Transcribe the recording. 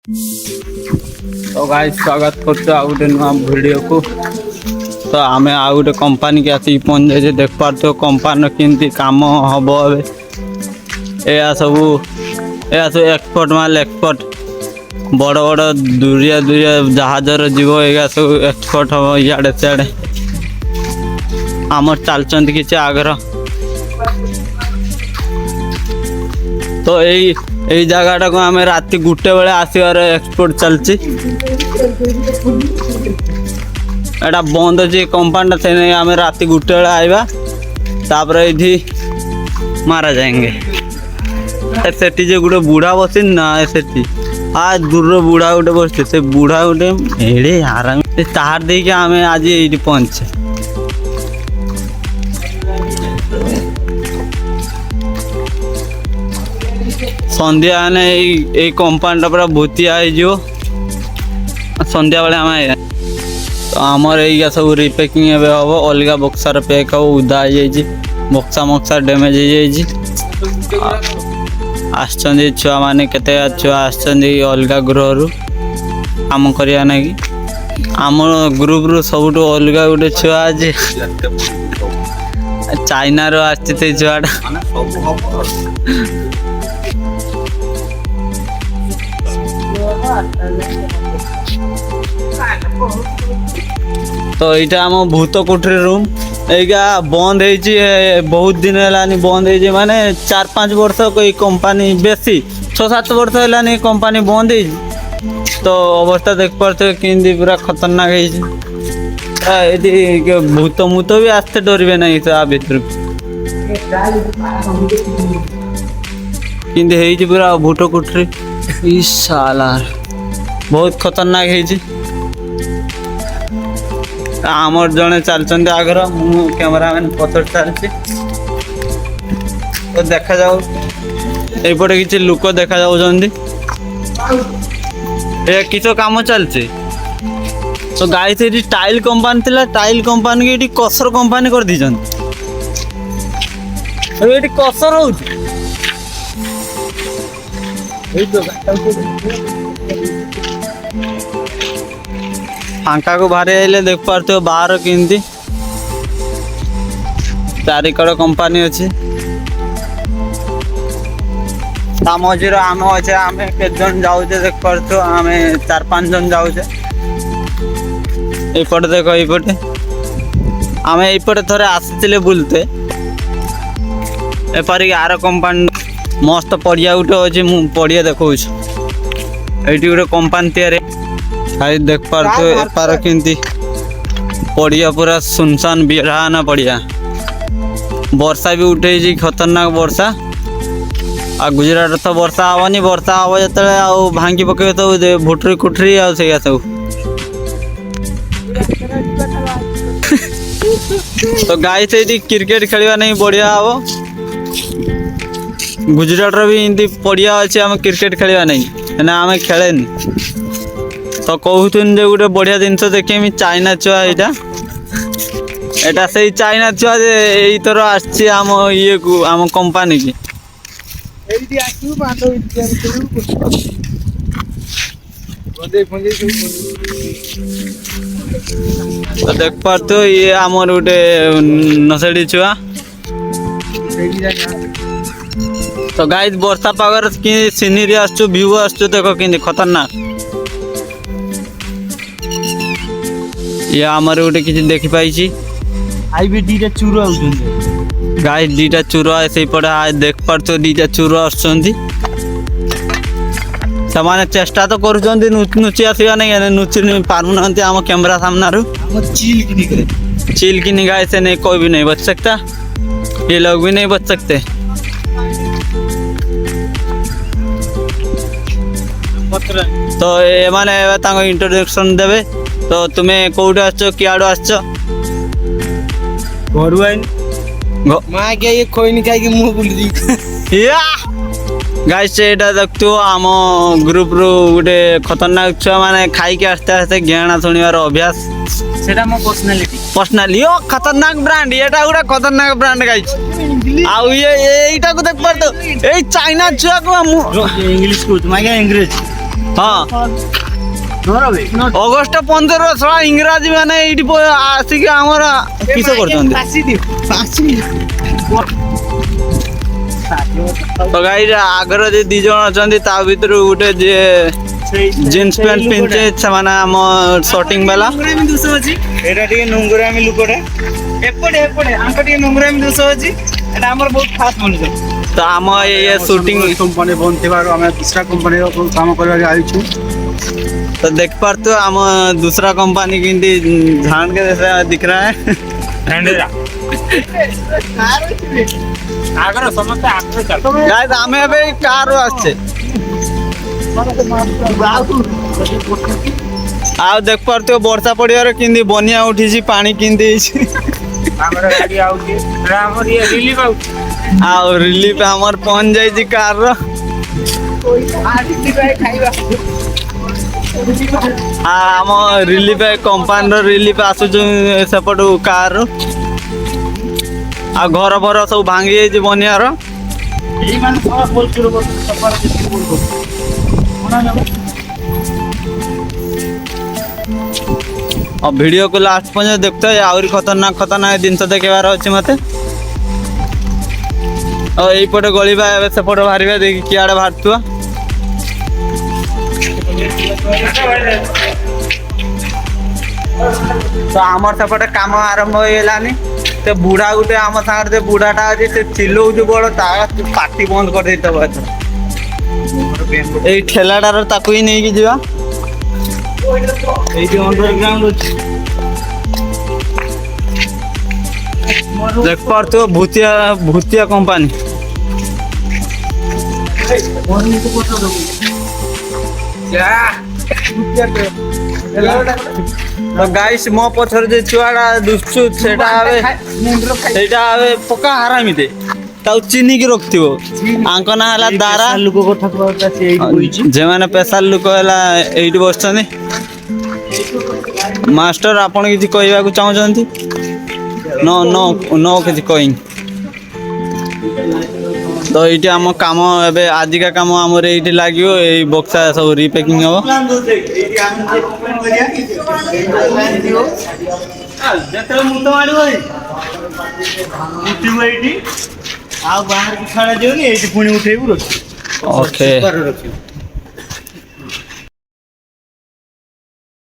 तो गाइस स्वागत करते आ गोटे नुआ वीडियो को। तो आम आ गोटे कंपानी के आसिक पहुँच जाए देख पार्थ कंपानी केमती कम हम ए सब एक्सपर्ट माल एक्सपर्ट बड़ बड़ दूरिया दूरिया जहाजर जीव या सब एक्सपर्ट हम इे सियाड़े आम चलते किसी आग्रह। तो यही जगह को आम राति गोटे बेले आसबार एक्सपोर्ट चलती एटा बंद अच्छे कंपानी से आम राति गोटे बेले आइबा तापर ये मारा जाएंगे। सेठी जे गोटे बुढ़ा बसी ना सेठी दूर बुढ़ा गोटे बस से बुढ़ा गोटे एड़े आराम तार दे आम आज ये पहुँचे। संध्या ने यही कंपानी पूरा भूतिया हो संध्या बेले आम तो आमर ये सब रिपैकिंग हम अलग बक्सार पैक हम उदा बक्सा मक्सा डैमेज छुआ मैंने केते छुआ अलग गृह रु काम करने कि आम ग्रुप रु सब अलग गोटे छुआ आज चाइना रो आसते छुआटा तो यहाँ आम भूत कोठरी रूम एगा बंद है बहुत दिन है बंद है माने 4-5 वर्ष कोई कंपनी बेसी 6-7 वर्ष है कंपनी बंद है। तो अवस्था देख पार्थे कि पूरा खतरनाक है भूत मूत भी आसते डरबे ना आ भर कि पूरा भूत कोठरी साला बहुत खतरनाक है। आमर जड़े चलते आगर मु कैमरामैन पछड़ चलती तो देखा जाऊ एपटे किसी लोक देखा जाऊँ किस काम चलছে। तो गाई से टाइल कंपानी थी टाइल कंपानी की कसर कंपानी कर दी कसर हो फांका को बाहर आइले देख पार्थ बाहर केमती चारिकड़ कंपानी अच्छी मझीर आम अच्छे आम केजन जाऊे देख पार्थ आम 4-5 जन जाऊे एपटे देख ये आम एपटे थे आसते बुलते एपरिक आर कंपानी मस्त पड़िया गोटे अच्छे मु पड़िया देखा ये गोटे कंपानी तैयारी भाई देख पार्थ एपार केमती पड़िया पूरा सुनसान बिरहाना पड़िया वर्षा भी उठे खतरनाक वर्षा आ गुजरात तो वर्षा हेनी वर्षा हम जो भांगी पके तो भुटरी कुठरी आया सब। तो गाई से क्रिकेट खेलवा नहीं बढ़िया हम गुजरात भी इमती पड़िया अच्छे आम क्रिकेट खेलवा नहीं आम खेले तो कहून जे गोटे बढ़िया जिनस देखे चाइना छुआ यहाँ से चाइना छुआ थर आम ये को आम कंपानी की तो देख पार्थ ये आमर गोटे नशेड़ी छुआ। तो गाइस वर्षा पागर कि सीनरी आसचु व्यू आसचु देख कि खतरनाक ये आमर गोटे किसी देखी पाई आई दीटा चूर गाई दीटा चूर से देख पार्थ दीटा चूर आसुच्च चेष्टा तो करुच्ची आसवा नहीं नुची पारना आम कैमरा सामना चील की निगाह से नहीं कोई भी नहीं बच सकता ये लोग भी नहीं बच सकते। तो ये माने इंट्रोडक्शन देवे तो तुम्हें कौटे आस किआड़ आस घर माँ क्या ये खोई खाई मुँह बुली गाइस एटा देखु आम ग्रुप रु गोटे खतरनाक छुआ माने खाई के आस्ते आस्ते घेणा शुणिबार अभ्यास सेटा मो पर्सनाली ओ खतरनाक ब्रांड एटा गोटे खतरनाक ब्रांड गाइस आउ ये एटा को देख पार तो ए चाइना छुआ को इंग्लिश को माय इंग्लिश ହଁ ଅଗଷ୍ଟ 15 ଶଳା ଇଂରାଜୀ ମାନେ ଏଇଠି ଆସିକି ଆମର କିସ କରୁଛନ୍ତି। ତ ଗାଈ ଆଗରେ ଯେ 2 ଜଣ ଅଛନ୍ତି ତା ଭିତରୁ ଗୋଟେ ଯିଏ ଜିନ୍ସ ପ୍ୟାଣ୍ଟ ପିନ୍ଧେ ସେମାନେ ଆମ ସଟିଂ ବାଲା। ଏଇଟା ଟିକେ ନୁଙ୍ଗୁରାମି ଲୋକଟା ଏପଟେ ଆଙ୍କ ଟିକେ ନୁଙ୍ଗୁରାମି ଦୋଷ ଅଛି। ଏଟା ଆମର ବହୁତ ଖାସ ମଣିଷ। ତ ଆମ ये शूटिंग कंपनी बंद थिबार हमें दूसरा कंपनी काम करबा आइछु। तो देख पाते हो हम दूसरा कंपनी की झाड़ के जैसा दिख रहा है। आगर समस्त आगर चल गाइस हमें अबे कार आछे आ देख पाते हो वर्षा पड़ियार किंदी बनिया उठी पानी किंदी हमर गाड़ी आउची हमर ये रिलीफ आउची आ रिलीफ हमर पहुंच जाई जी कार रो आम रिलीफ कंपानी रिलीफ आसुच सेपट कार आ घर भर सब भांगी जाइए बनियार और वीडियो को लास्ट पर्यंत देखते हैं आहरी खतरनाक खतरनाक जिनस देखार अच्छे मत और यहीपटे गलिबा सेपटे बाहर देखिए किआड़े बाहर तो आमर सेपटे काम आरंभ हो गलानी तो बुढ़ा गुटे आम सागर बुढ़ाटा अच्छे से चिल्लाऊँ बड़ पार्टी बंद कर ठेलाटार ताकू ही नहीं कि जा अंडरग्राउंड देख पार्थ भूतिया भूतिया कंपानी तो गाइस मो पछर जे छुआडा दुष्चु सेटा आवे पक्का हरामी दे ताउ चिनी की रखथिबो आंको ना हला दारा लोक को ठाकुर से एई होईची जे माने स्पेशल लोक हला एइट बसछनी मास्टर आपण किछि कहबा को चाहउछंती नो नो नो किछि कहिं तो ये आम कम ए आज का कम आम ये लगे ये बक्सा सब रिपैकिंग हम बाहर की छाड़ा दियो पुणी उठेबू ओके रखियो